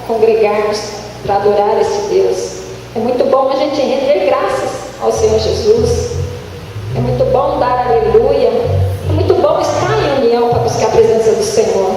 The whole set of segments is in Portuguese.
congregarmos para adorar esse Deus. É muito bom a gente render graças ao Senhor Jesus. É muito bom dar aleluia. É muito bom estar em união para buscar a presença do Senhor.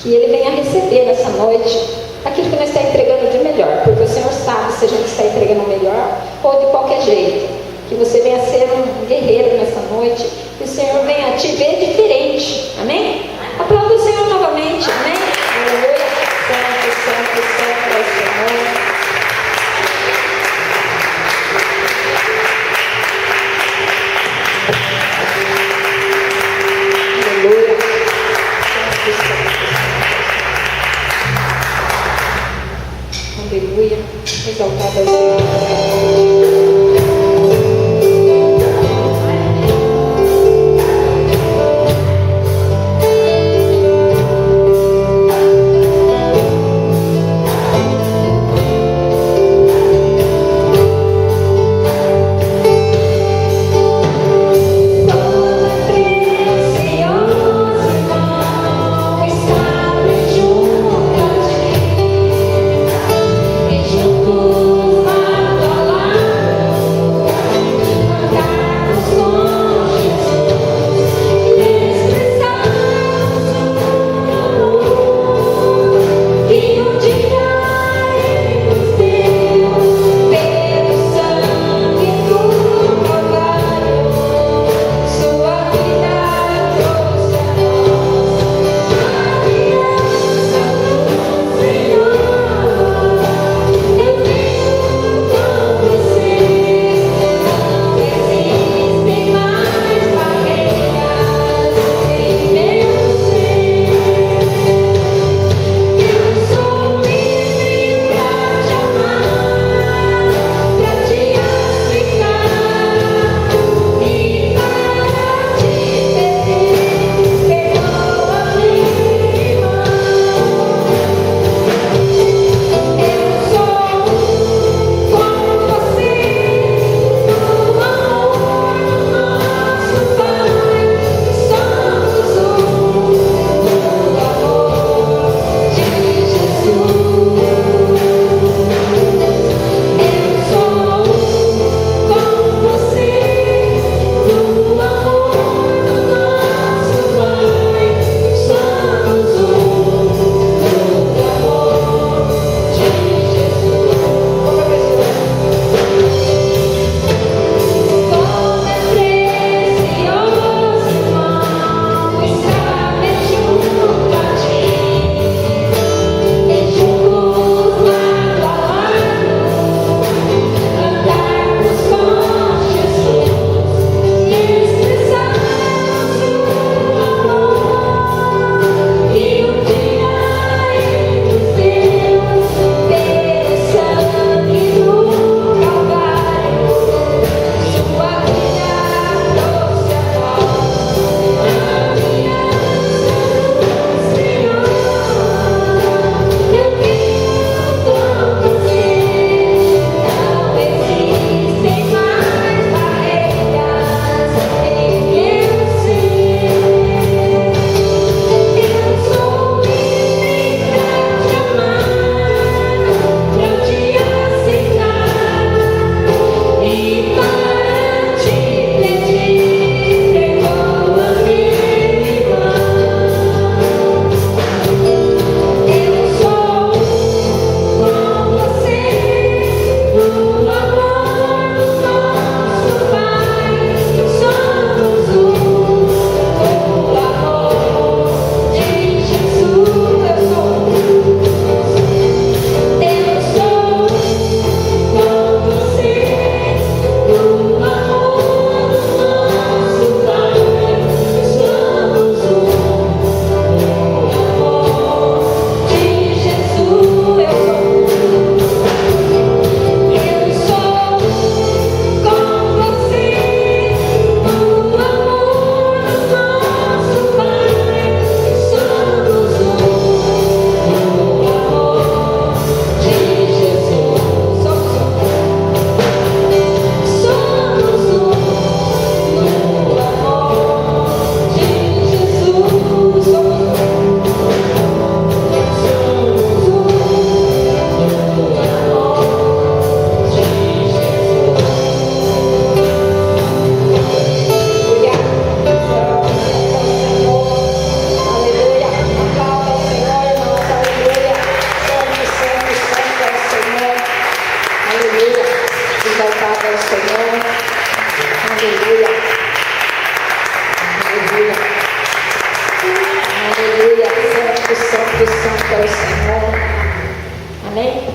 Que Ele venha receber nessa noite aquilo que nós estamos entregando de melhor, porque o Senhor sabe se a gente está entregando o melhor ou de qualquer jeito. Que você venha ser um guerreiro nessa noite, que o Senhor venha te ver diferente. Amém? Aplauda o Senhor novamente. Amém? Aleluia. Santo, santo, santo é o Senhor. Aleluia. Santo, santo, santo. Aleluia. Exaltado é o Senhor. Precioso, irmão, está junto.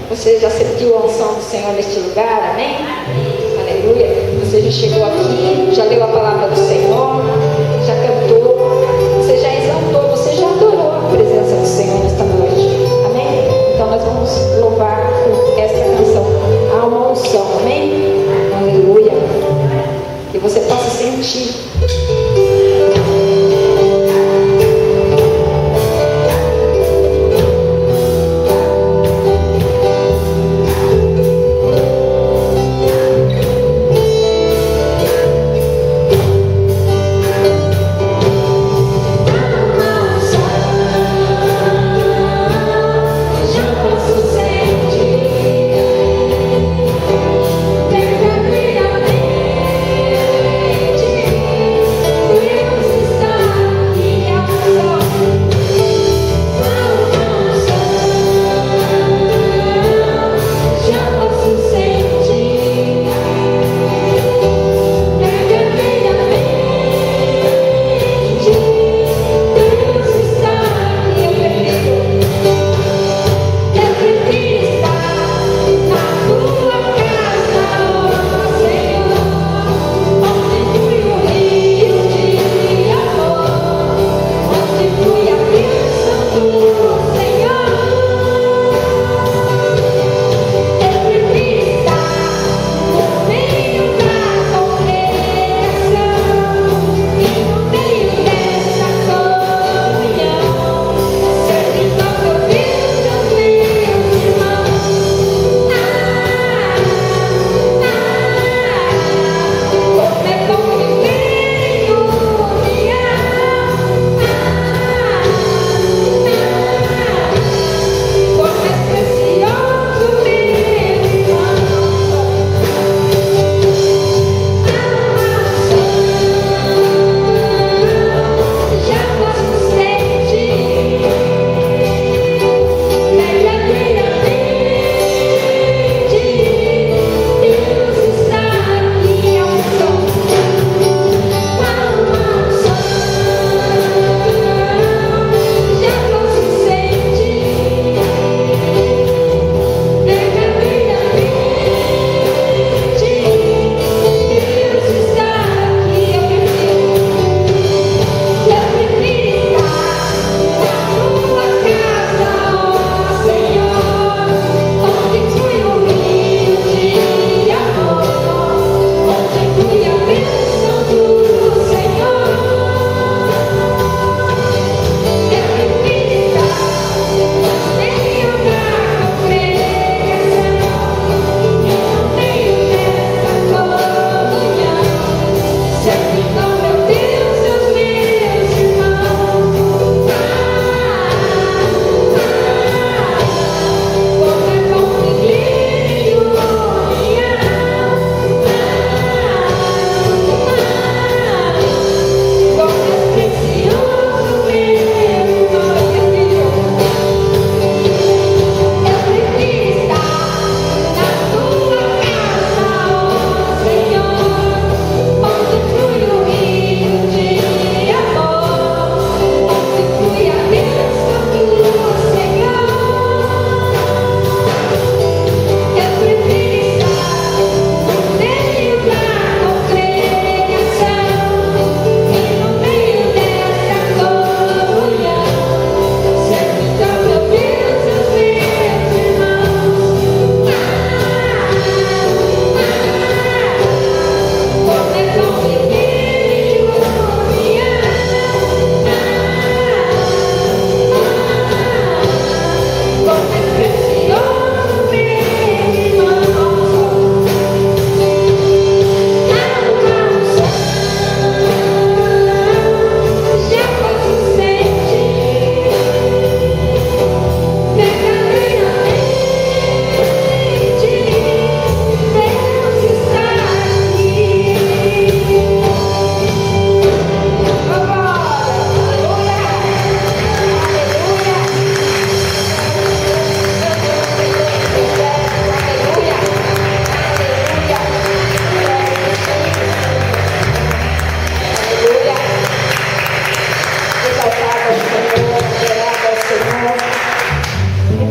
Você já sentiu a unção do Senhor neste lugar, amém? Aleluia. Você já chegou aqui, já leu a palavra do Senhor, já cantou, você já exaltou, você já adorou a presença do Senhor nesta noite, amém? Então nós vamos louvar com essa canção. Há uma unção, amém? Aleluia. Que você possa sentir.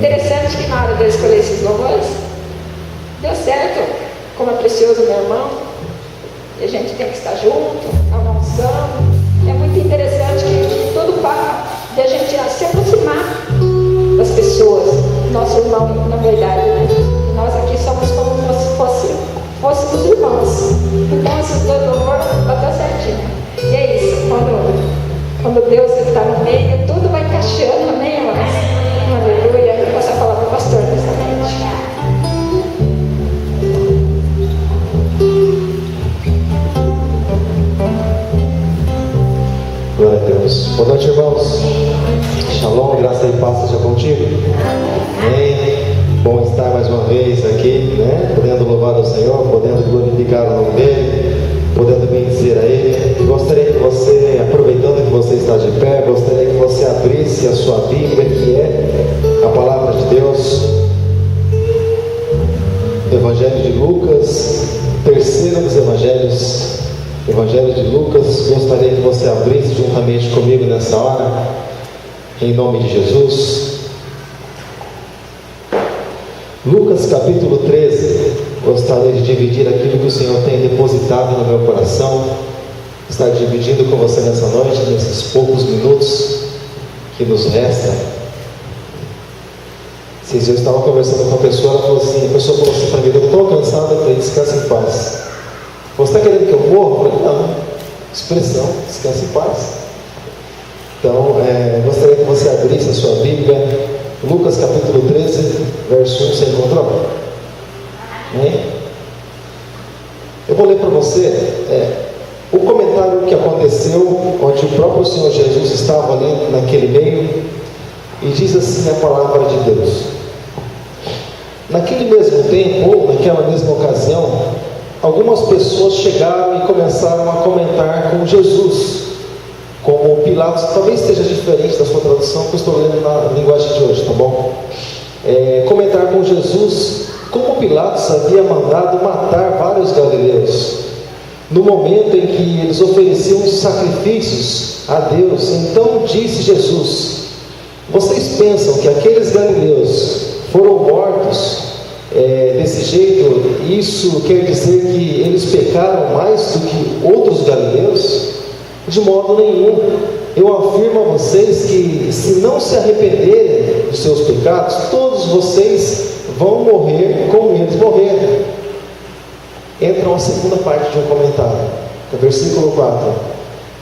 interessante que na hora de eu escolher esses louvores, deu certo, como é precioso meu irmão, e a gente tem que estar junto, é uma unção. É muito interessante que tudo para de a gente se aproximar das pessoas, nosso irmão, na verdade, né? Nós aqui somos como se fôssemos irmãos. Então esses dois louvores bateu certinho. E é isso, quando Deus está no meio, tudo vai encaixando, amém, irmãos? Aleluia. Eu posso falar para o pastor nessa noite. Glória a Deus. Boa noite, irmãos. Shalom, graça e paz seja contigo. Amém. Bom estar mais uma vez aqui, né? Podendo louvar ao Senhor, podendo glorificar o nome dEle, podendo bendizer a Ele. Gostaria que você, aproveitando que você está de pé, gostaria que você abrisse a sua Bíblia, que é a palavra de Deus. Evangelho de Lucas, terceiro dos Evangelhos. Evangelho de Lucas, gostaria que você abrisse juntamente comigo nessa hora, em nome de Jesus. Lucas capítulo 13, gostaria de dividir aquilo que o Senhor tem depositado no meu coração, estar dividindo com você nessa noite, nesses poucos minutos que nos restam. Esses dias eu estava conversando com a pessoa, a pessoa falou assim para mim: eu estou cansado, eu falei, descansa em paz. Você está querendo que eu morra? Eu falei, não, expressão, descansa em paz. Então, gostaria que você abrisse a sua Bíblia, Lucas capítulo 13, verso 1, você encontrou? Amém? Eu vou ler para você o comentário que aconteceu, onde o próprio Senhor Jesus estava ali naquele meio, e diz assim a palavra de Deus: naquele mesmo tempo, ou naquela mesma ocasião, algumas pessoas chegaram e começaram a comentar com Jesus, como Pilatos. Talvez esteja diferente da sua tradução, porque eu estou lendo na linguagem de hoje, tá bom? Comentar com Jesus como Pilatos havia mandado matar vários galileus, no momento em que eles ofereciam sacrifícios a Deus. Então disse Jesus: vocês pensam que aqueles galileus foram mortos desse jeito? Isso quer dizer que eles pecaram mais do que outros galileus? De modo nenhum. Eu afirmo a vocês que, se não se arrependerem dos seus pecados, todos vocês vão morrer como eles morreram. Entra uma segunda parte de um comentário, no versículo 4.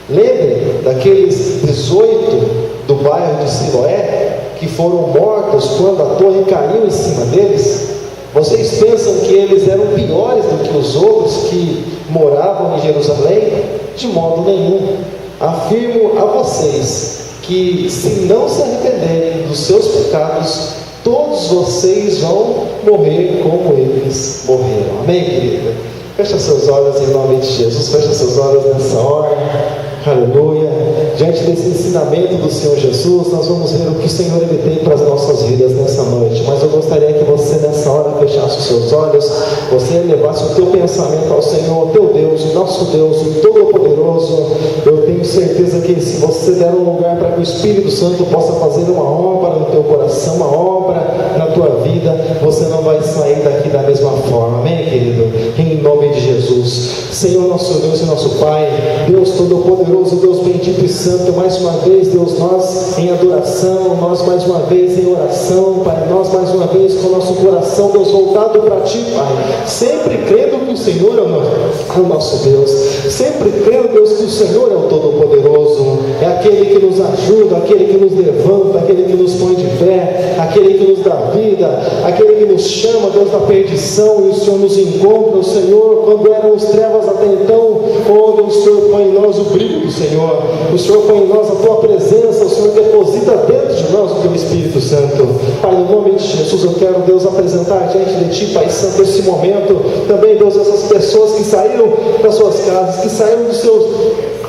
Lembrem daqueles 18 do bairro de Siloé que foram mortos quando a torre caiu em cima deles? Vocês pensam que eles eram piores do que os outros que moravam em Jerusalém? De modo nenhum. Afirmo a vocês que, se não se arrependerem dos seus pecados, todos vocês vão morrer como eles morreram. Amém, querida? Fecha seus olhos em nome de Jesus. Fecha seus olhos nessa hora. Aleluia. Diante desse ensinamento do Senhor Jesus, nós vamos ver o que o Senhor Ele tem para as nossas vidas nessa noite. Mas eu gostaria que você nessa hora fechasse os seus olhos, você elevasse o teu pensamento ao Senhor, teu Deus, o nosso Deus, o Todo-Poderoso. Eu tenho certeza que, se você der um lugar para que o Espírito Santo possa fazer uma obra no teu coração, uma obra na tua vida, você não vai sair daqui da mesma forma. Amém, querido? Em nome de Jesus. Senhor, nosso Deus e nosso Pai, Deus Todo-Poderoso, Deus bendito e santo, mais uma vez, Deus, nós em adoração, nós mais uma vez em oração, Pai, nós mais uma vez com o nosso coração, Deus, voltado para Ti, Pai, sempre crendo que o Senhor é o nosso Deus, sempre crendo, Deus, que o Senhor é o Todo-Poderoso, é aquele que nos ajuda, aquele que nos levanta, aquele que nos põe de pé, aquele que nos dá vida, aquele que nos chama, Deus, da perdição, e o Senhor nos encontra, o Senhor, quando éramos trevas até então, oh Deus, o Senhor põe em nós o brilho do Senhor, o Senhor põe em nós a Tua presença, o Senhor deposita dentro de nós o Teu Espírito Santo. Pai, no nome de Jesus, eu quero, Deus, apresentar diante de Ti, Pai Santo, esse momento. Também, Deus, essas pessoas que saíram das suas casas, que saíram dos seus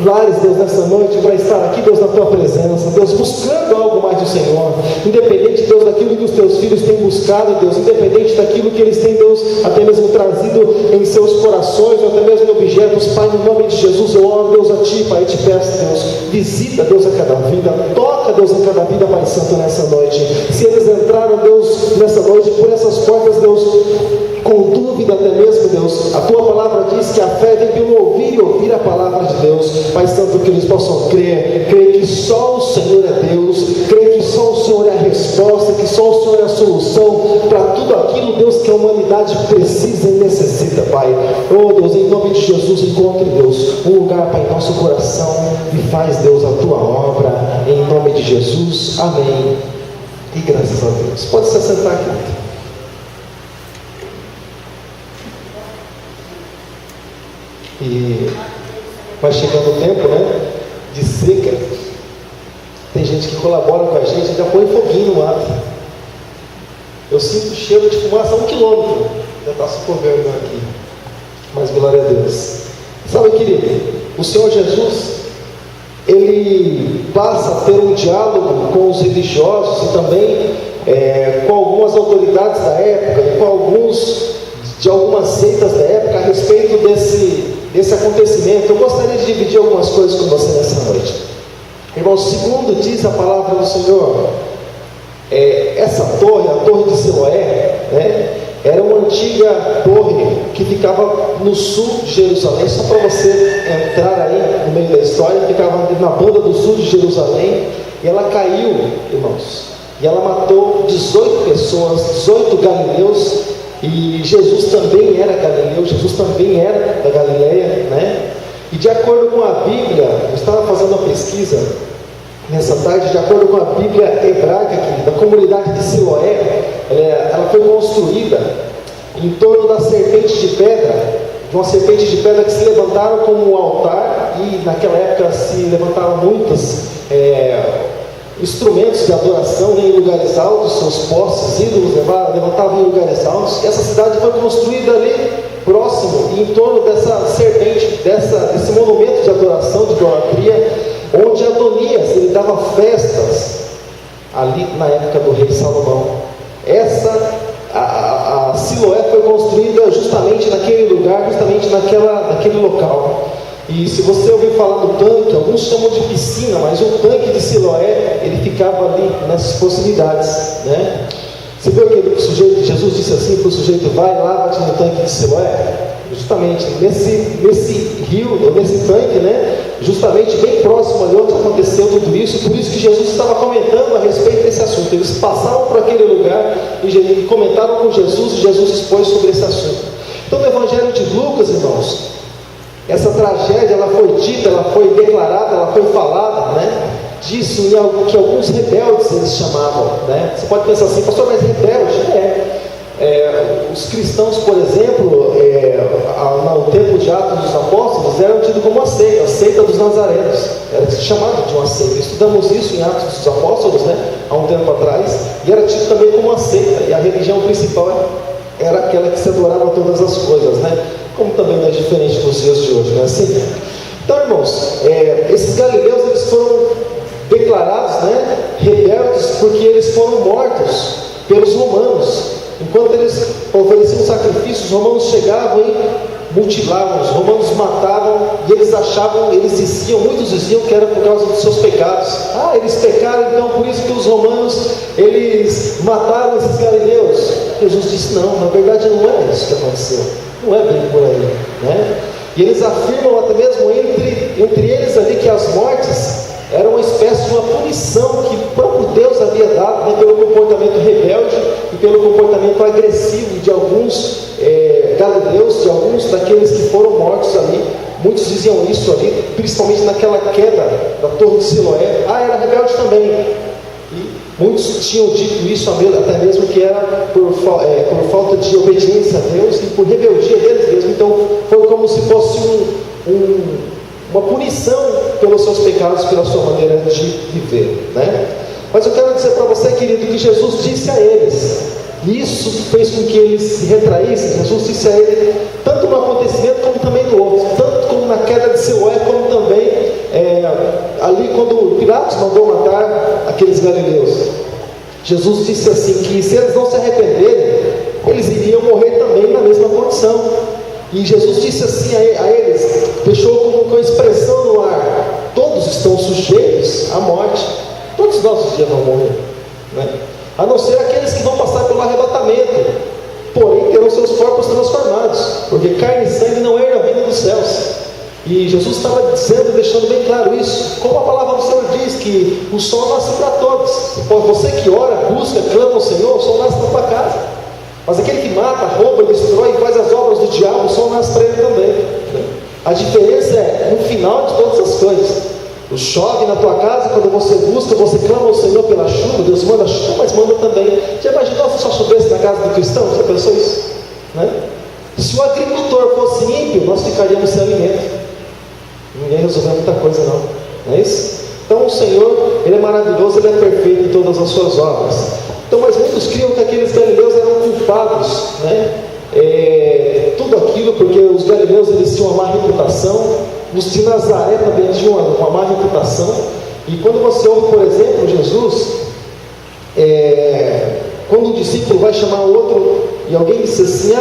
lares, Deus, nessa noite, para estar aqui, Deus, na Tua presença, Deus, buscando algo mais do Senhor, independente, Deus, daquilo que os Teus filhos têm buscado, Deus, independente daquilo que eles têm, Deus, até mesmo trazido em seus corações, ou até mesmo em objetos, Pai, no nome de Jesus, eu oro, Deus, a Ti, Pai, e te peço, Deus, visita, Deus, a cada vida, toca, Deus, a cada vida, Pai Santo, nessa noite. Se eles entraram, Deus, nessa noite, por essas portas, Deus, com dúvida até mesmo, Deus, a Tua palavra diz que a fé vem pelo ouvir e ouvir a palavra de Deus. Pai Santo, que eles possam crer que só o Senhor é Deus, crer que só o Senhor é a resposta, que só o Senhor é a solução para tudo aquilo, Deus, que a humanidade precisa e necessita, Pai. Oh, Deus, em nome de Jesus, encontre, Deus, um lugar, Pai, em nosso coração e faz, Deus, a Tua obra, em nome de Jesus. Amém. E graças a Deus. Pode se assentar aqui. E vai chegando o tempo, né, de seca. Tem gente que colabora com a gente, já põe foguinho no mato. Eu sinto o cheiro de fumaça a 1 quilômetro. Já está se chovendo aqui. Mas glória a Deus. Sabe, querido, o Senhor Jesus, Ele passa a ter um diálogo com os religiosos e também com algumas autoridades da época e com algumas seitas da época a respeito desse acontecimento. Eu gostaria de dividir algumas coisas com você nessa noite. Irmão, segundo diz a palavra do Senhor, essa torre, a torre de Siloé, né, era uma antiga torre que ficava no sul de Jerusalém. Só para você entrar aí no meio da história, ficava na banda do sul de Jerusalém, e ela caiu, irmãos, e ela matou 18 pessoas, 18 galileus. E Jesus também era galileu, Jesus também era da Galileia, né? E de acordo com a Bíblia, eu estava fazendo uma pesquisa nessa tarde, de acordo com a Bíblia hebraica, da comunidade de Siloé, ela foi construída em torno da serpente de pedra, de uma serpente de pedra que se levantaram como um altar, e naquela época se levantavam muitos instrumentos de adoração em lugares altos, seus postes, ídolos levantavam em lugares altos. Essa cidade foi construída ali próximo, em torno dessa serpente, desse monumento de adoração, de idolatria, onde Adonias, ele dava festas ali na época do rei Salomão. A Siloé foi construída justamente naquele lugar, justamente naquele local. E se você ouvir falar do tanque, alguns chamam de piscina, mas o tanque de Siloé, ele ficava ali nessas proximidades, né? Você viu aquele sujeito, Jesus disse assim para o sujeito: vai, lava-te no tanque de Siloé? Justamente nesse rio, ou nesse tanque, né? Justamente bem próximo ali onde aconteceu tudo isso. Por isso que Jesus estava comentando a respeito desse assunto. Eles passaram por aquele lugar e comentaram com Jesus, e Jesus expôs sobre esse assunto. Então, no Evangelho de Lucas, irmãos, essa tragédia, ela foi dita, ela foi declarada, ela foi falada, né? Disso em algo que alguns rebeldes eles chamavam, né? Você pode pensar assim: pastor, mas rebelde? Os cristãos, por exemplo, no tempo de Atos dos Apóstolos, eram tidos como uma seita, a seita dos nazarenos, era chamado de uma seita. Estudamos isso em Atos dos Apóstolos, né? Há um tempo atrás, e era tido também como uma seita, e a religião principal era aquela que se adorava todas as coisas, né? Como também não é diferente dos dias de hoje, não é assim? Então, irmãos, esses galileus, eles foram declarados, né, rebeldes, porque eles foram mortos pelos romanos. Enquanto eles ofereciam sacrifícios, os romanos chegavam e mutilavam, os romanos matavam, e muitos diziam que era por causa dos seus pecados. Eles pecaram, então por isso que os romanos, eles mataram esses galileus. Jesus disse: não, na verdade não é isso que aconteceu, não é bem por aí, né? E eles afirmam até mesmo entre eles ali que as mortes era uma espécie de uma punição que o próprio Deus havia dado, né, pelo comportamento rebelde e pelo comportamento agressivo de alguns galileus, de alguns daqueles que foram mortos ali. Muitos diziam isso ali, principalmente naquela queda da torre de Siloé. Era rebelde também. E muitos tinham dito isso até mesmo que era por falta de obediência a Deus e por rebeldia deles mesmo. Então foi como se fosse uma punição pelos seus pecados, pela sua maneira de viver, né? Mas eu quero dizer para você, querido, que Jesus disse a eles: E isso fez com que eles se retraíssem. Jesus disse a ele, tanto no acontecimento como também no outro, tanto como na queda de Siloé, como também ali quando Pilatos mandou matar aqueles galileus. Jesus disse assim, que se eles não se arrependerem, eles iriam morrer também na mesma condição. E Jesus disse assim a eles, deixou como uma expressão no ar, todos estão sujeitos à morte, todos nós um dia vão morrer, né? A não ser aqueles que vão passar pelo arrebatamento, porém terão seus corpos transformados, porque carne e sangue não herdam a reino dos céus. E Jesus estava dizendo, deixando bem claro isso, como a palavra do Senhor diz, que o sol nasce para todos. Você que ora, busca, clama ao Senhor, o sol nasce na tua casa. Mas aquele que mata, rouba, destrói e faz as obras do diabo, o sol nasce para ele também. A diferença é no final de todas as coisas. O chove na tua casa, quando você busca, você clama ao Senhor pela chuva, Deus manda chuva, mas manda também. Já imaginou se só chovesse na casa do cristão? Você pensou isso? Né? Se o agricultor fosse ímpio, nós ficaríamos sem alimento. Ninguém resolveu muita coisa não é isso? Então o Senhor, Ele é maravilhoso, Ele é perfeito em todas as suas obras. Então, mas muitos criam que aqueles galileus eram culpados, né? Tudo aquilo porque os galileus eles tinham uma má reputação, os de Nazaré também tinham uma má reputação. E quando você ouve, por exemplo, Jesus, quando um discípulo vai chamar outro e alguém diz assim,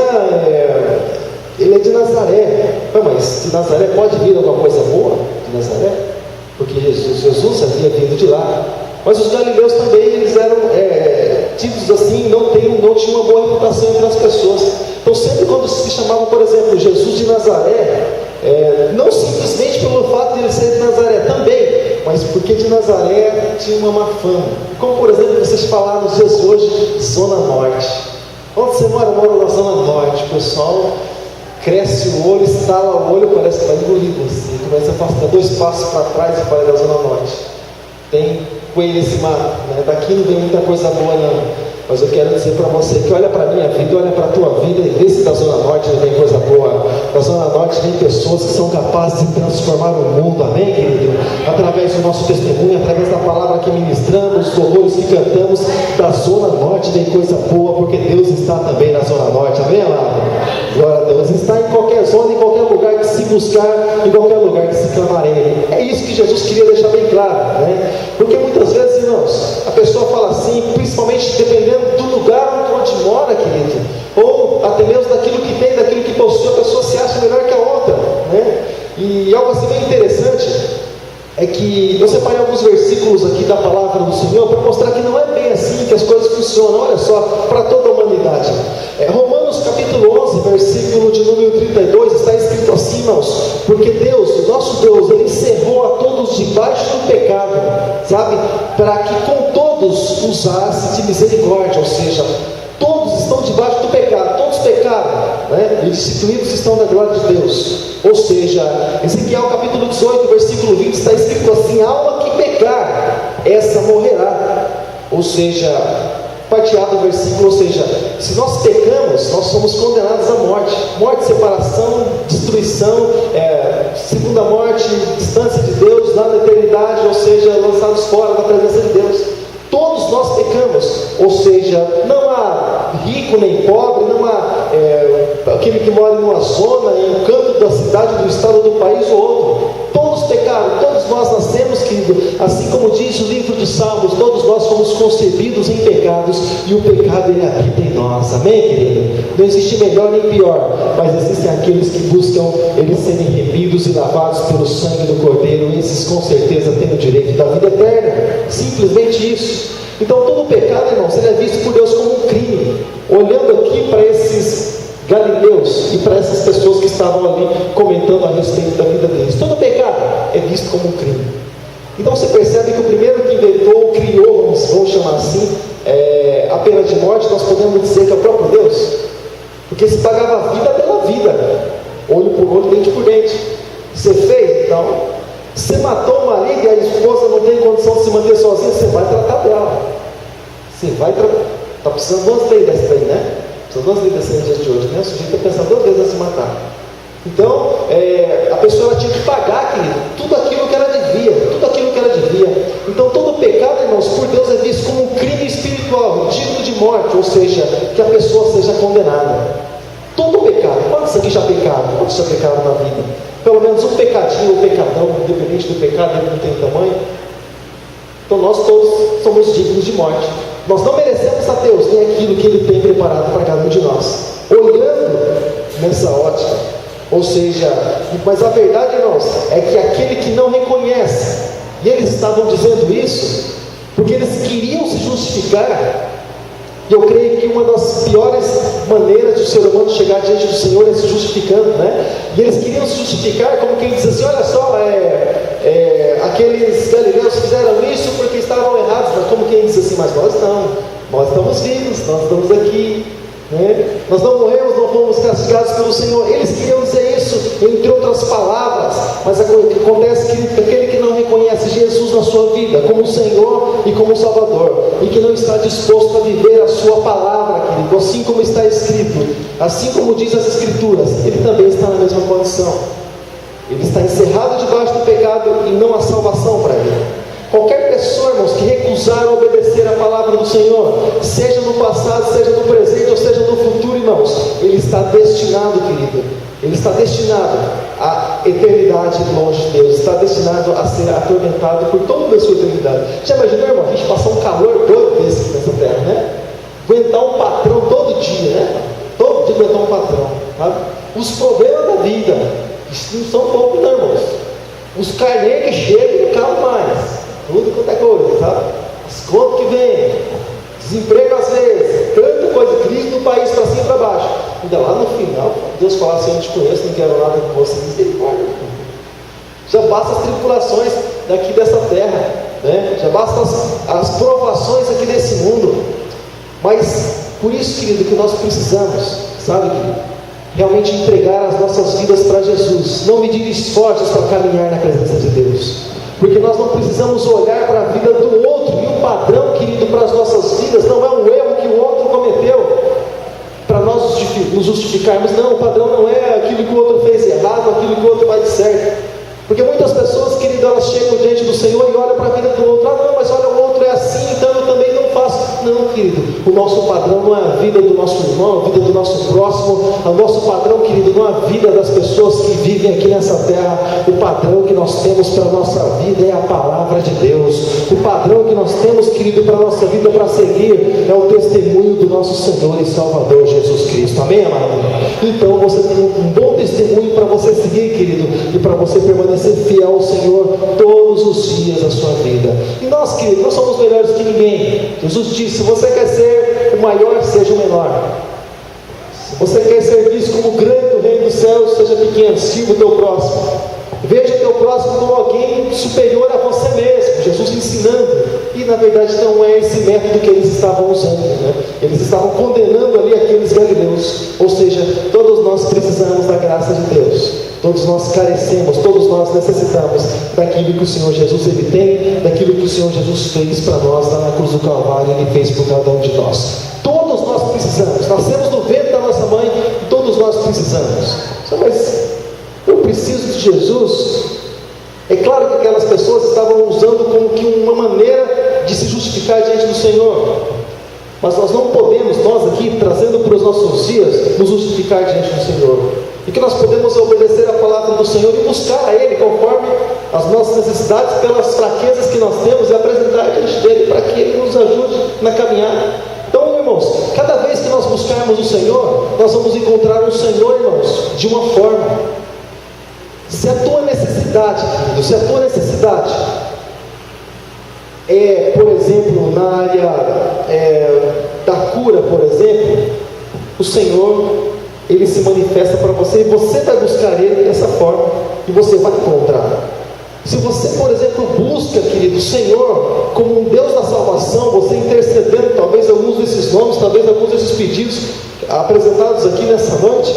ele é de Nazaré. Mas de Nazaré pode vir alguma coisa boa de Nazaré? Porque Jesus havia vindo de lá. Mas os galileus também, eles eram tidos assim, não tinham uma boa reputação entre as pessoas. Então sempre quando se chamava, por exemplo, Jesus de Nazaré, não simplesmente pelo fato de ele ser de Nazaré também, mas porque de Nazaré tinha uma má fama. Como por exemplo, vocês falaram nos dias de hoje, Zona Norte. Onde você mora? Eu moro na Zona Norte. O pessoal cresce o olho, estala o olho, parece que vai engolir você. Começa a dar 2 passos para trás e fala da Zona Norte. Tem coelho esse mato, né? Daqui não vem muita coisa boa não. Mas eu quero dizer para você que olha para a minha vida, olha para a tua vida e vê se da Zona Norte não vem coisa boa. Da Zona Norte vem pessoas que são capazes de transformar o mundo, amém, querido? Através do nosso testemunho, através da palavra que ministramos, dos louvores que cantamos, da Zona Norte vem coisa boa, porque Deus está também na Zona Norte, amém, amado? Glória a Deus. Está em qualquer zona, em qualquer lugar que se buscar, em qualquer lugar que se clamar Ele. É isso que Jesus queria deixar bem claro, né? Porque muitas vezes, irmãos, a pessoa fala assim, principalmente dependendo do lugar onde mora, querido, ou até mesmo daquilo que tem, daquilo que possui, a pessoa se acha melhor que a outra, né? E algo assim bem interessante é que eu separei alguns versículos aqui da palavra do Senhor para mostrar que não é bem assim que as coisas funcionam. Olha só, para toda a humanidade. Romanos capítulo 11, versículo de número 32, está escrito assim, irmãos, porque Deus, o nosso Deus, Ele encerrou a todos debaixo do pecado, sabe, para que com todos usasse de misericórdia, ou seja, todos estão debaixo do pecado, todos pecaram, né? E destituídos estão da glória de Deus. Ou seja, Ezequiel capítulo 18, versículo 20, está escrito assim, alma que pecar, essa morrerá. Ou seja, parteado o versículo, ou seja, se nós pecamos, nós somos condenados à morte. Morte, separação, destruição, segunda morte, distância de Deus, lá na eternidade, ou seja, lançados fora da presença de Deus. Todos nós pecamos, ou seja, não há rico nem pobre, não há aquele que mora em uma zona, em um canto da cidade, do estado, do país ou outro. Todos pecaram, todos nós nascemos, querido, assim como diz o livro de Salmos, todos nós fomos concebidos em pecados e o pecado ele habita em nós, amém, querido? Não existe melhor nem pior, mas existem aqueles que buscam eles serem remidos e lavados pelo sangue do Cordeiro, esses com certeza têm o direito da vida eterna, simplesmente isso. Então todo pecado, irmãos, ele é visto por Deus como um crime. Olhando aqui para esses galileus e para essas pessoas que estavam ali comentando a respeito da vida deles, todo pecado é visto como um crime. Então você percebe que o primeiro que inventou, criou, vamos chamar assim, a pena de morte, nós podemos dizer que é o próprio Deus, porque se pagava a vida pela vida, olho por olho, dente por dente. Você fez, então, você matou o marido e a esposa não tem condição de se manter sozinha, você vai tratar dela. Você vai tratar. Está precisando de 2 leis dessa aí, né? Precisa de 2 leis dessa dias de hoje, né? O sujeito está pensando 2 vezes a se matar. Então, a pessoa ela tinha que pagar, querido, tudo aquilo que ela devia, tudo aquilo que ela devia. Então todo pecado, irmãos, por Deus é visto como um crime espiritual, digno de morte, ou seja, que a pessoa seja condenada. Todo pecado, quantos aqui já pecaram? Quantos já pecaram na vida? Pelo menos um pecadinho ou pecadão, independente do pecado, ele não tem tamanho. Então nós todos somos dignos de morte. Nós não merecemos a Deus nem aquilo que Ele tem preparado para cada um de nós. Olhando nessa ótica, ou seja, mas a verdade, irmãos, é que aquele que não reconhece, e eles estavam dizendo isso, porque eles queriam se justificar. E eu creio que uma das piores maneiras de o ser humano chegar diante do Senhor é se justificando, né? E eles queriam se justificar como quem diz assim: olha só, aqueles galileus fizeram isso porque estavam errados, mas como quem diz assim, mas nós não, nós estamos vivos, nós estamos aqui, né? Nós não morremos, não fomos castigados pelo Senhor. Eles queriam dizer isso, entre outras palavras, mas acontece que aquele que não reconhece Jesus na sua vida como Senhor e como Salvador, e que não está disposto a viver a sua palavra, querido, assim como está escrito, assim como diz as Escrituras, ele também está na mesma condição. Ele está encerrado debaixo do pecado e não há salvação para ele. Qualquer pessoa, irmãos, que recusar obedecer a palavra do Senhor, seja no passado, seja no presente, ou seja no futuro, irmãos, ele está destinado, querido, ele está destinado à eternidade longe de Deus, está destinado a ser atormentado por toda a sua eternidade. Já imaginou, irmão, a gente passar um calor doido desse nessa terra, né? Aguentar um patrão todo dia, né? Todo dia aguentar um patrão, sabe? Os problemas da vida, isso não são poucos, não, irmãos. Os carneiros que chegam e não cabem mais. Tudo quanto é coisa, sabe? As contas que vêm, desemprego às vezes, tanta coisa, crise do país para cima e para baixo. Ainda lá no final, Deus fala assim: eu não te conheço, não quero nada com você, misericórdia. Já basta as tribulações daqui dessa terra, né? Já basta as provações aqui desse mundo. Mas por isso, querido, que nós precisamos, sabe, querido, realmente entregar as nossas vidas para Jesus, não medir esforços para caminhar na presença de Deus. Porque nós não precisamos olhar para a vida do outro, e o padrão, querido, para as nossas vidas não é um erro que o outro cometeu para nós nos justificarmos. Não, o padrão não é aquilo que o outro fez errado, aquilo que o outro faz certo. Porque muitas pessoas, querido, elas chegam diante do Senhor e olham para a vida do outro: ah, não, mas olha, o outro é assim, então eu também não faço. Não, querido, o nosso padrão não é a vida do nosso irmão, a vida do nosso próximo. O nosso padrão, querido, não é a vida das pessoas que vivem aqui nessa terra. O padrão que nós temos para a nossa vida é a palavra de Deus. O padrão que nós temos, querido, para a nossa vida, para seguir, é o testemunho do nosso Senhor e Salvador Jesus Cristo. Amém, amado? Então você tem um bom testemunho para você seguir, querido, e para você permanecer fiel ao Senhor todos os dias da sua vida. E nós, querido, nós somos melhores que ninguém. Jesus disse: se você quer ser o maior, seja o menor. Se você quer ser visto como grande do reino dos céus, seja pequeno, sirva o teu próximo. Veja o teu próximo como alguém superior a você mesmo. Jesus ensinando. E na verdade não é esse método que eles estavam usando, né? Eles estavam condenando ali aqueles galileus. Ou seja, todos nós precisamos da graça de Deus. Todos nós carecemos, todos nós necessitamos daquilo que o Senhor Jesus ele tem, daquilo que o Senhor Jesus fez para nós lá na cruz do Calvário. Ele fez por cada um de nós. Todos nós precisamos. Nascemos no ventre da nossa mãe, todos nós precisamos. Mas eu preciso de Jesus. É claro que aquelas pessoas estavam usando como que uma maneira de se justificar diante do Senhor. Mas nós não podemos, nós aqui, trazendo para os nossos dias, nos justificar diante do Senhor. E que nós podemos obedecer a palavra do Senhor e buscar a Ele conforme as nossas necessidades, pelas fraquezas que nós temos, e apresentar diante dEle para que Ele nos ajude na caminhada. Então, irmãos, cada vez que nós buscarmos o Senhor, nós vamos encontrar o Senhor, irmãos, de uma forma. Se a tua necessidade, querido, se a tua necessidade é, por exemplo, na área da cura, por exemplo, o Senhor, Ele se manifesta para você, e você vai buscar Ele dessa forma, e você vai encontrar. Se você, por exemplo, busca, querido, o Senhor como um Deus da salvação, você intercedendo talvez alguns desses nomes, talvez alguns desses pedidos apresentados aqui nessa noite,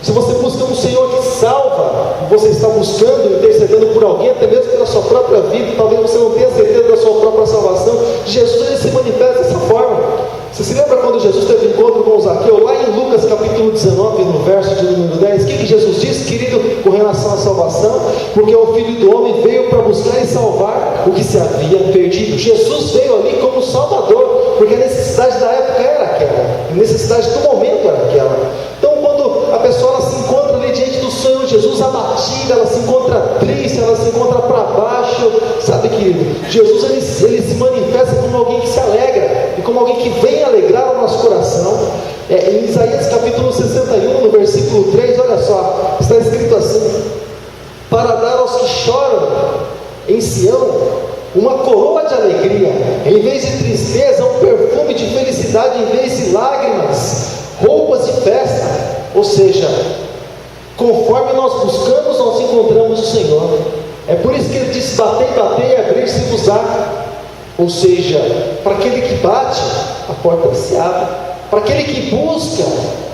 se você busca um Senhor que salva, você está buscando, intercedendo por alguém, até mesmo pela sua própria vida, talvez você não tenha certeza da sua própria salvação, Jesus ele se manifesta dessa forma. Você se lembra quando Jesus teve um encontro com Zaqueu, lá em Lucas capítulo 19, no verso de número 10? O que Jesus disse, querido, com relação à salvação? Porque o Filho do Homem veio para buscar e salvar o que se havia perdido. Jesus veio ali como Salvador, porque a necessidade da época era aquela, a necessidade do momento era aquela. Então, quando a pessoa ela se encontra ali diante do Senhor Jesus abatida, ela se encontra triste, ela se encontra para baixo, sabe, querido? Jesus ele se manifesta como alguém que se alegra e como alguém que vem alegrar o nosso coração. Em Isaías capítulo 61, no versículo 3, olha só, está escrito assim: para dar aos que choram em Sião uma coroa de alegria, em vez de tristeza, um perfume de felicidade, em vez de lágrimas, roupas de festa. Ou seja, conforme nós buscamos, nós encontramos o Senhor. É por isso que ele disse: batei, batei, abrir-se-vos-á. Ou seja, para aquele que bate, a porta se abre. Para aquele que busca,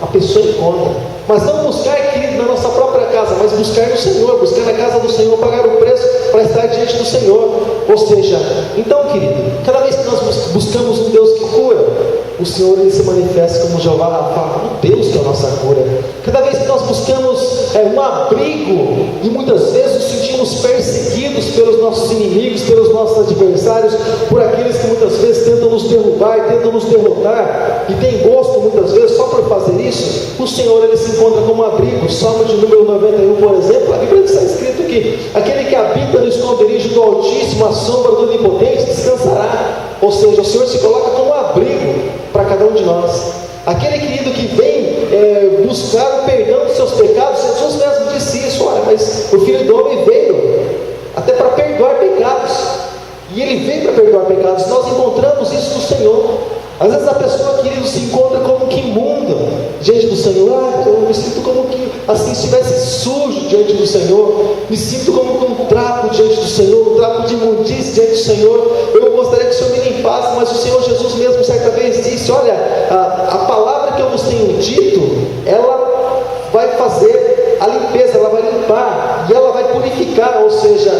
a pessoa encontra. Mas não buscar, querido, na nossa própria casa, mas buscar no Senhor, buscar na casa do Senhor, pagar o preço para estar diante do Senhor. Ou seja, então, querido, cada vez que nós buscamos um Deus que cura, o Senhor ele se manifesta como Jeová Rafa, o Deus que é a nossa cura. Cada vez que nós buscamos um abrigo, e muitas vezes nos sentimos perseguidos pelos nossos inimigos, pelos nossos adversários, por aqueles que muitas vezes tentam nos derrubar, tentam nos derrotar, e tem gosto muitas vezes só por fazer isso, o Senhor ele se encontra como abrigo. Salmo de número 91, por exemplo, a Bíblia está escrito que aquele que habita no esconderijo do Altíssimo, a sombra do Onipotente, descansará. Ou seja, o Senhor se coloca como abrigo para cada um de nós. Aquele querido que vem buscar o perdão dos seus pecados, Jesus mesmo disse isso: olha, mas o Filho do Homem veio até para perdoar pecados, e ele veio para perdoar pecados. Nós encontramos isso no Senhor. Às vezes a pessoa, querido, se encontra como que imunda diante do Senhor. Eu me sinto como que assim estivesse sujo diante do Senhor, me sinto como que um trapo diante do Senhor, um trapo de imundície diante do Senhor. Eu gostaria que o Senhor me limpasse, mas o Senhor Jesus mesmo certa vez disse: olha, a palavra que eu vos tenho dito, ela vai fazer a limpeza, ela vai limpar e ela vai purificar. Ou seja,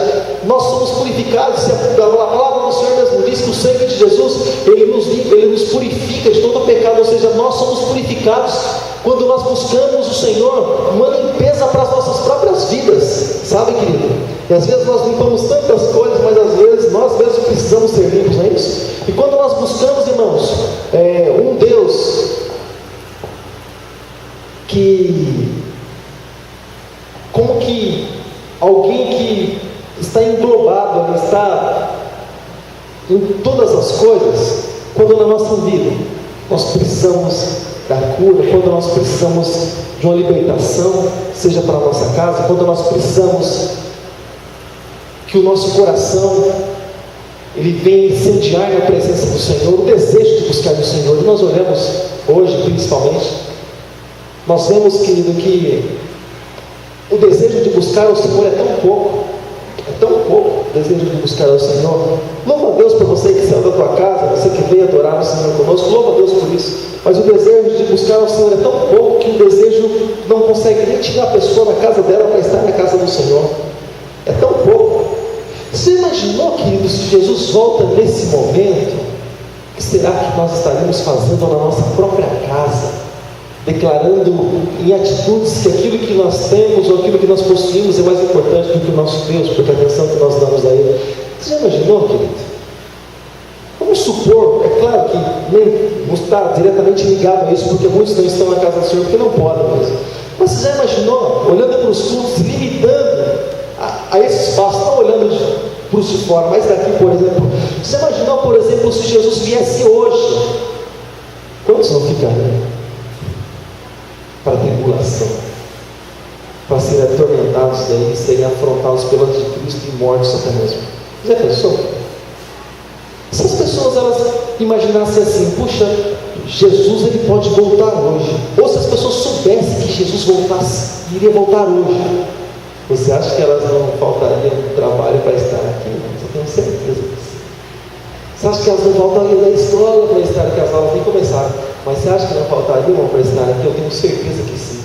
nós somos purificados. A palavra do Senhor mesmo diz que o sangue de Jesus ele nos limpa, ele nos purifica de todo o pecado. Ou seja, nós somos purificados quando nós buscamos o Senhor, uma limpeza para as nossas próprias vidas, sabe, querido? E às vezes nós limpamos tantas coisas, mas às vezes nós mesmos precisamos ser limpos, não é isso? E quando nós buscamos, irmãos, um Deus que, como que alguém que está englobado, ele está em todas as coisas, quando na nossa vida nós precisamos da cura, quando nós precisamos de uma libertação, seja para a nossa casa, quando nós precisamos que o nosso coração ele venha incendiar na presença do Senhor, o desejo de buscar o Senhor. E nós olhamos hoje, principalmente, nós vemos, querido, que o desejo de buscar o Senhor é tão pouco o desejo de buscar o Senhor. Louva a Deus por você que saiu da tua casa, você que veio adorar o Senhor conosco, louva a Deus por isso. Mas o desejo de buscar o Senhor é tão pouco que o desejo não consegue nem tirar a pessoa da casa dela para estar na casa do Senhor. É tão pouco. Você imaginou, querido, se Jesus volta nesse momento, o que será que nós estaríamos fazendo na nossa própria casa, declarando em atitudes que aquilo que nós temos ou aquilo que nós possuímos é mais importante do que o nosso Deus, porque a atenção que nós damos a Ele? Você já imaginou, querido? Vamos supor, é claro que nem está diretamente ligado a isso, porque muitos não estão na casa do Senhor, porque não podem mesmo. Mas você já imaginou, olhando para os cultos, limitando a esse espaço, não olhando para os de fora, mas daqui, por exemplo? Você imaginou, por exemplo, se Jesus viesse hoje? Quantos não ficariam para a tribulação, para serem atormentados daí, serem afrontados pelo anticristo e mortos até mesmo? Você já pensou? Se as pessoas elas imaginassem assim: puxa, Jesus ele pode voltar hoje, ou se as pessoas soubessem que Jesus iria voltar hoje, você acha que elas não faltariam trabalho para estar aqui? Eu tenho certeza disso. Você acha que elas não faltariam da escola para estar aqui? As aulas nem começaram, mas você acha que não faltariam para estar aqui? Eu tenho certeza que sim.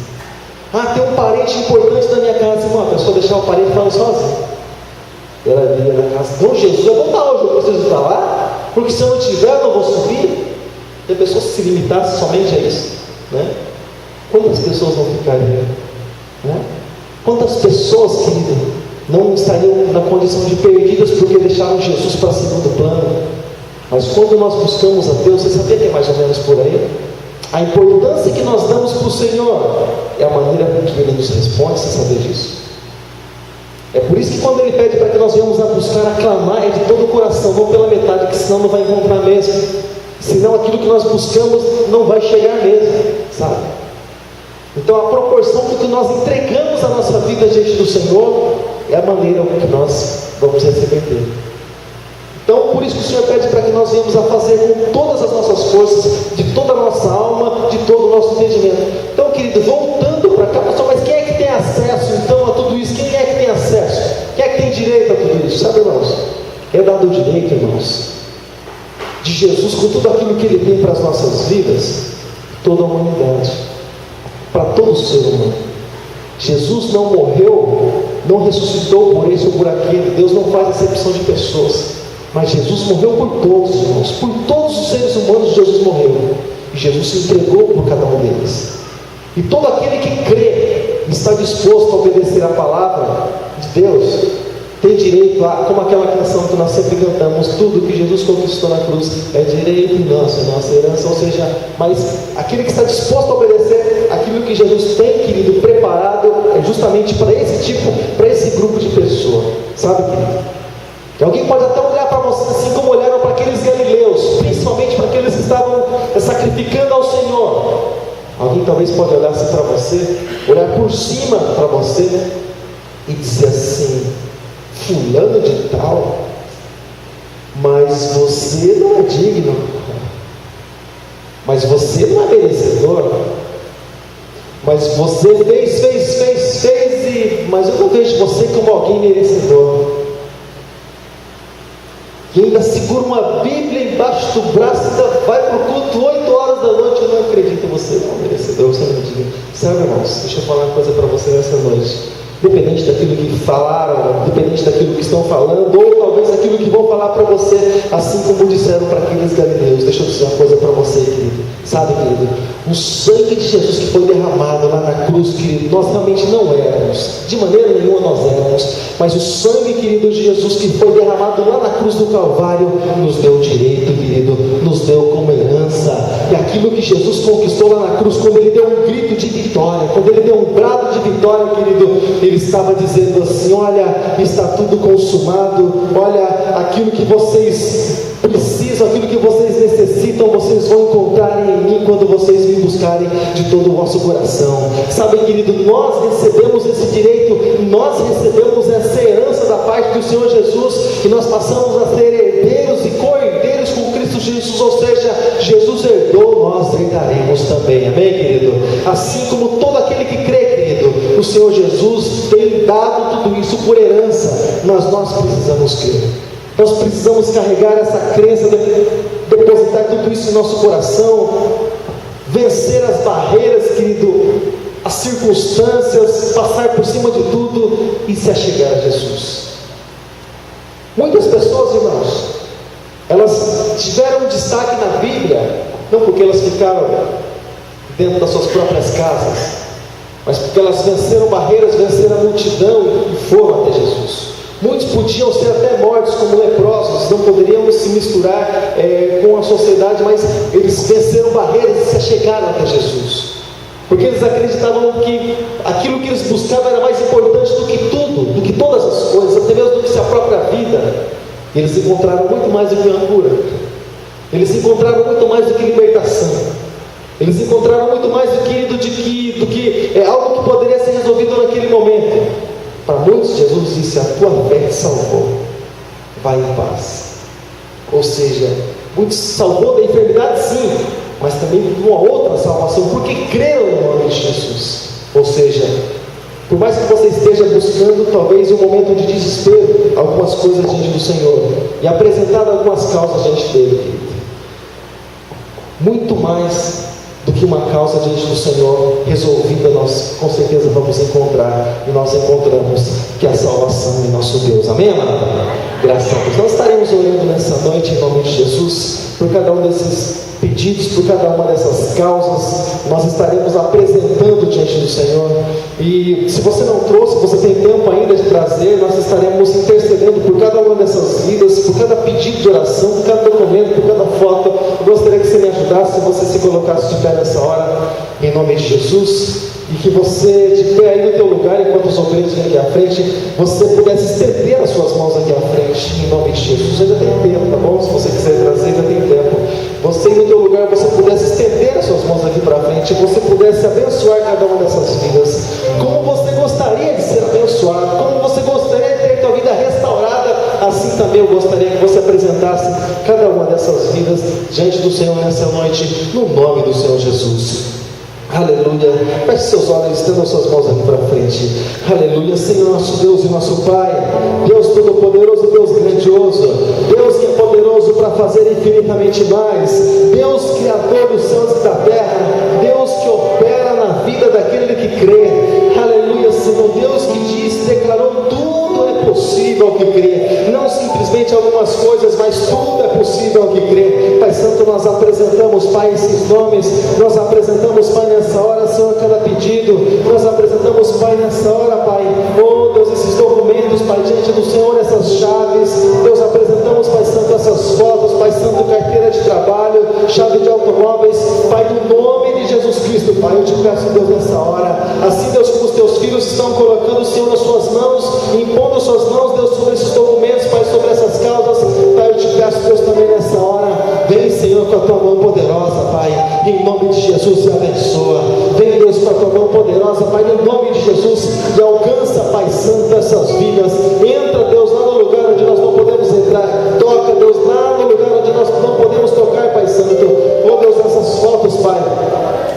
Tem um parente importante na minha casa, irmão. A pessoa deixar o parente falando sozinho. Ela viria na casa: não, Jesus vai voltar hoje, eu preciso estar lá, porque se eu não tiver, eu não vou subir. Se a pessoa se limitasse somente a isso, né? Quantas pessoas não ficariam? Né? Quantas pessoas, querido, não estariam na condição de perdidas porque deixaram Jesus para segundo plano? Mas quando nós buscamos a Deus, você sabia que é mais ou menos por aí? A importância que nós damos para o Senhor é a maneira com que Ele nos responde, você sabia disso? É por isso que quando Ele pede para que nós venhamos a buscar, a clamar, é de todo o coração, não pela metade, que senão não vai encontrar mesmo. Senão aquilo que nós buscamos não vai chegar mesmo, sabe? Então a proporção do que nós entregamos a nossa vida diante do Senhor é a maneira com que nós vamos receber dele. Então por isso que o Senhor pede para que nós venhamos a fazer com todas as nossas forças, de toda a nossa alma, de todo o nosso entendimento. Então, querido, voltando para cá, pastor, mas quem é que tem acesso então a tudo isso? Quem é que tem acesso? Quem é que tem direito a tudo isso? Sabe, irmãos? É dado o direito, irmãos, de Jesus, com tudo aquilo que Ele tem para as nossas vidas, toda a humanidade, para todo o ser humano. Jesus não morreu, não ressuscitou por esse ou por aquele. Deus não faz acepção de pessoas, mas Jesus morreu por todos, irmãos. Por todos os seres humanos Jesus morreu, e Jesus se entregou por cada um deles. E todo aquele que crê, está disposto a obedecer a palavra de Deus, tem direito a, como aquela canção que nós sempre cantamos, tudo que Jesus conquistou na cruz é direito nosso, é nossa herança. Ou seja, mas aquele que está disposto a obedecer aquilo que Jesus tem, querido, preparado, é justamente para esse tipo, para esse grupo de pessoa, sabe, querido? E alguém pode até olhar para você assim como olharam para aqueles galileus, principalmente para aqueles que estavam sacrificando ao Senhor. Alguém talvez pode olhar assim para você, olhar por cima para você, né? E dizer assim: fulano de tal, mas você não é digno, mas você não é merecedor, mas você fez, mas eu não vejo você como alguém merecedor. E ainda segura uma Bíblia embaixo do braço, ainda vai para o culto 8 horas da noite. Eu não acredito, você não é merecedor, você não é digno. Sabe, irmãos, deixa eu falar uma coisa para você nessa noite. Dependente daquilo que falaram, dependente daquilo que estão falando, ou talvez daquilo que vão falar para você, assim como disseram para aqueles galileus. Deixa eu dizer uma coisa para você, querido. Sabe, querido, o sangue de Jesus que foi derramado lá na cruz, querido, nós realmente não éramos, de maneira nenhuma nós éramos, mas o sangue, querido, de Jesus que foi derramado lá na cruz do Calvário, nos deu direito, querido, nos deu como herança. E aquilo que Jesus conquistou lá na cruz, quando Ele deu um grito de vitória, quando Ele deu um brado de vitória, querido, Ele estava dizendo assim: olha, está tudo consumado, olha, aquilo que vocês precisam, aquilo que vocês necessitam, vocês vão encontrar em mim quando vocês me buscarem de todo o vosso coração. Sabe, querido, nós recebemos esse direito, nós recebemos essa herança da parte do Senhor Jesus, e nós passamos a ser herdeiros e co-herdeiros com Cristo Jesus, ou seja, Jesus herdou, nós herdaremos também, amém, querido? Assim como todo aquele que crê, querido, o Senhor Jesus tem dado tudo isso por herança, mas nós precisamos crer. Nós precisamos carregar essa crença, depositar tudo isso em nosso coração, vencer as barreiras, querido, as circunstâncias, passar por cima de tudo e se achegar a Jesus. Muitas pessoas, irmãos, elas tiveram destaque na Bíblia, não porque elas ficaram dentro das suas próprias casas, mas porque elas venceram barreiras, venceram a multidão e foram até Jesus. Muitos podiam ser até mortos como leprosos, não poderiam se misturar com a sociedade, mas eles venceram barreiras e se achegaram até Jesus, porque eles acreditavam que aquilo que eles buscavam era mais importante do que tudo, do que todas as coisas, até mesmo do que a própria vida. Eles encontraram muito mais do que uma cura, eles encontraram muito mais do que libertação, eles encontraram muito mais do que algo que poderia ser resolvido naquele momento. Para muitos, Jesus disse: a tua fé te salvou, vai em paz. Ou seja, muitos salvou da enfermidade, sim, mas também de uma outra salvação, porque creram no nome de Jesus. Ou seja, por mais que você esteja buscando, talvez em um momento de desespero, algumas coisas diante do Senhor, e apresentado algumas causas diante dele, querido, muito mais do que uma causa diante do Senhor resolvida, nós com certeza vamos encontrar, e nós encontramos que é a salvação em nosso Deus. Amém, amado? Graças a Deus. Nós estaremos orando nessa noite em nome de Jesus, por cada um desses pedidos, por cada uma dessas causas, nós estaremos apresentando diante do Senhor. E se você não trouxe, você tem tempo ainda de trazer, nós estaremos intercedendo por cada uma dessas vidas, por cada pedido de oração, por cada documento, por cada foto. Eu gostaria que você me ajudasse, se você se colocasse de pé nessa hora, em nome de Jesus. E que você, de pé aí no teu lugar, enquanto os obreiros vêm aqui à frente, você pudesse estender as suas mãos aqui à frente, em nome de Jesus. Você já tem tempo, tá bom? Se você quiser trazer, já tem tempo. Você no teu lugar, você pudesse estender as suas mãos aqui para frente, você pudesse abençoar cada uma dessas vidas. Como você gostaria de ser abençoado, como você gostaria de ter tua vida restaurada, assim também eu gostaria que você apresentasse cada uma dessas vidas diante do Senhor nessa noite, no nome do Senhor Jesus. Aleluia. Feche seus olhos, estenda suas mãos aqui para frente. Aleluia. Senhor nosso Deus e nosso Pai, Deus todo-poderoso, Deus grandioso, Deus que é poderoso para fazer infinitamente mais, Deus criador dos céus e da terra, Deus que opera na vida daquele que crê. Aleluia, Senhor. Deus que disse, declarou, tudo é possível ao que crê. Não simplesmente algumas coisas, mas tudo é possível ao que crê. Pai Santo, nós apresentamos, Pai, esses nomes, nós apresentamos, Pai, nessa hora, Senhor, cada pedido, nós apresentamos, Pai, nessa hora, Pai, oh Deus, esses documentos, Pai, diante do Senhor, essas chaves, Deus, apresentamos, Pai Santo, essas fotos, Pai Santo, carteira de trabalho, chave de automóveis, Pai, no nome de Jesus Cristo, Pai, eu te peço, Deus, nessa hora, assim, Deus, como os teus filhos estão colocando, Senhor, nas suas mãos, impondo suas mãos, Deus, sobre esses documentos, Pai, sobre essas causas, Pai, eu te peço, Deus, também nessa hora, vem, Senhor, com a tua mão poderosa, Pai, em nome de Jesus, e abençoa. Vem, Deus, com a tua mão poderosa, Pai, no nome de Jesus, e alcança, Pai Santo, essas vidas. Entra, Deus, lá no lugar onde nós não podemos entrar. Toca, Deus, lá no lugar onde nós não podemos tocar, Pai Santo. Oh, Deus, essas fotos, Pai.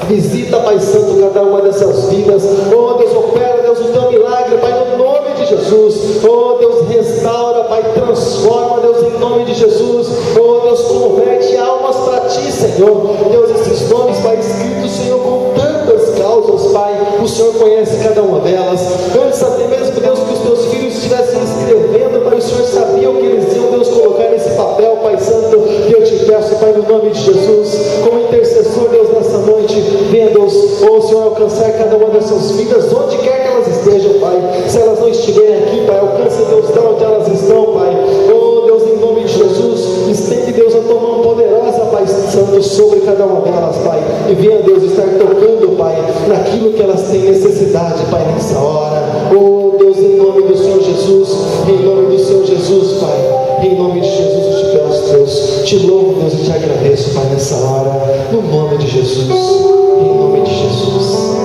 Visita, Pai Santo, cada uma dessas vidas. Oh, Deus, opera, Deus, o teu milagre, Pai, no nome de Jesus. Oh, Deus, restaura, Pai, transforma, Deus, em nome de Jesus. Oh, Deus, converte almas para ti, Senhor. Deus, esses nomes, Pai, escritos, Senhor, com tantas causas, Pai, o Senhor conhece cada uma delas. Antes até mesmo, Deus, que os teus filhos estivessem escrevendo, Pai, o Senhor sabia o que eles iam, Deus, colocar nesse papel, Pai Santo. E eu te peço, Pai, no nome de Jesus, como intercessor, Deus, nessa noite, venha, Deus, oh Senhor, alcançar cada uma dessas vidas, onde quer que elas estejam, Pai. Se elas não estiverem aqui, Pai, alcance, Deus, de onde elas estão, Pai. Oh Deus, em nome de Jesus, estende, Deus, a tua mão poderosa, Pai Santo, sobre cada uma delas, Pai. E venha, Deus, estar tocando, Pai, naquilo que elas têm necessidade, Pai, nessa hora. Oh Deus, em nome do Senhor Jesus, em nome do Senhor Jesus, Pai, em nome de Jesus, eu te peço, Deus, te louvo, Deus, e te agradeço, Pai, nessa hora, no nome de Jesus, em nome de Jesus.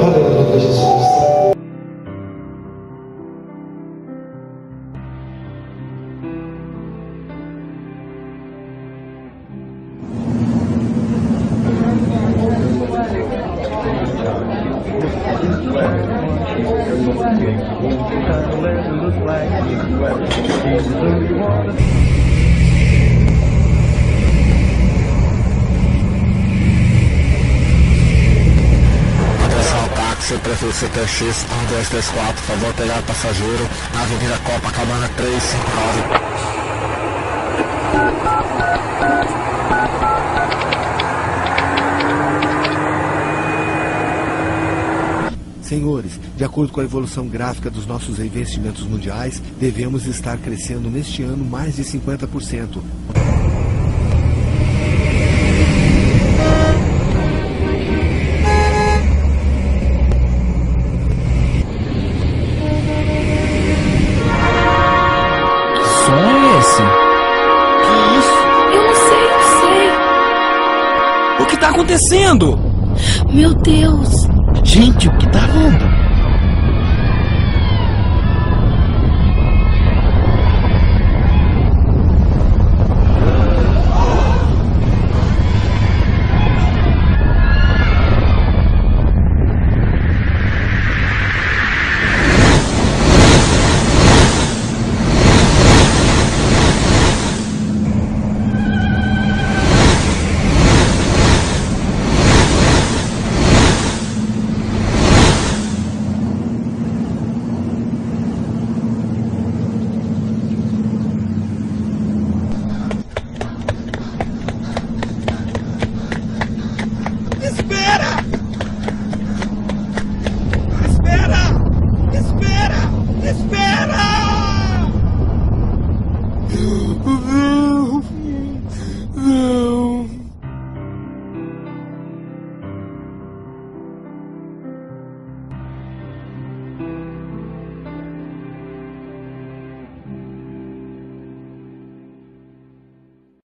Aleluia, Jesus. Prefeito CTX 1234, favor pegar passageiro na Avenida Copacabana 359. Senhores, de acordo com a evolução gráfica dos nossos investimentos mundiais, devemos estar crescendo neste ano mais de 50%. O que está acontecendo? Meu Deus! Gente, o que está rolando?